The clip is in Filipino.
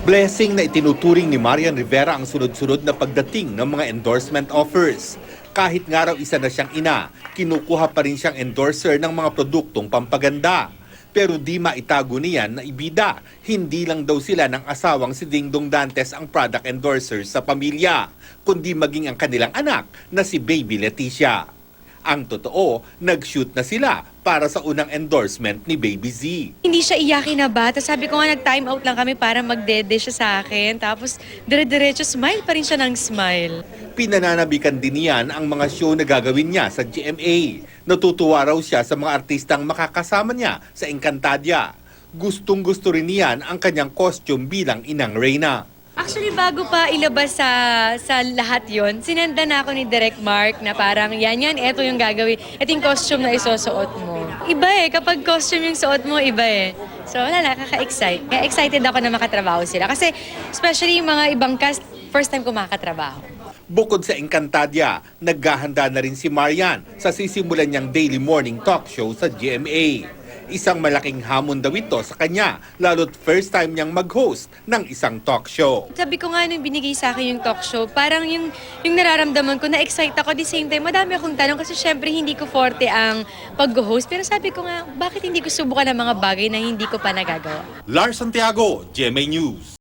Blessing na itinuturing ni Marian Rivera ang sunod-sunod na pagdating ng mga endorsement offers. Kahit nga raw isa na siyang ina, kinukuha pa rin siyang endorser ng mga produktong pampaganda. Pero di maitago niyan na ibida, hindi lang daw sila ng asawang si Dingdong Dantes ang product endorsers sa pamilya, kundi maging ang kanilang anak na si Baby Leticia. Ang totoo, nag-shoot na sila para sa unang endorsement ni Baby Z. Hindi siya iyakin na bata. Sabi ko nga, nag-time out lang kami para magdede siya sa akin. Tapos, dire-diretso, smile pa rin siya ng smile. Pinananabikan din niyan ang mga show na gagawin niya sa GMA. Natutuwa raw siya sa mga artistang makakasama niya sa Encantadia. Gustong-gusto rin niyan ang kanyang costume bilang Inang Reyna. Actually, bago pa ilabas sa lahat yon, sinenda na ako ni Direk Mark na parang yan, eto yung gagawin. Ito yung costume na isusuot mo. Iba kapag costume yung suot mo, iba So, wala na, kaka-excite. Kaya excited ako na makatrabaho sila. Kasi, especially yung mga ibang cast, first time ko makakatrabaho. Bukod sa Encantadia, naghahanda na rin si Marian sa sisimulan niyang daily morning talk show sa GMA. Isang malaking hamon daw ito sa kanya, lalo't first time niyang mag-host ng isang talk show. Sabi ko nga nung binigay sa akin yung talk show, parang yung nararamdaman ko, na-excite ako. At the same time, madami akong tanong kasi syempre hindi ko forte ang pag-host. Pero sabi ko nga, bakit hindi ko subukan ng mga bagay na hindi ko pa nagagawa? Lars Santiago, GMA News.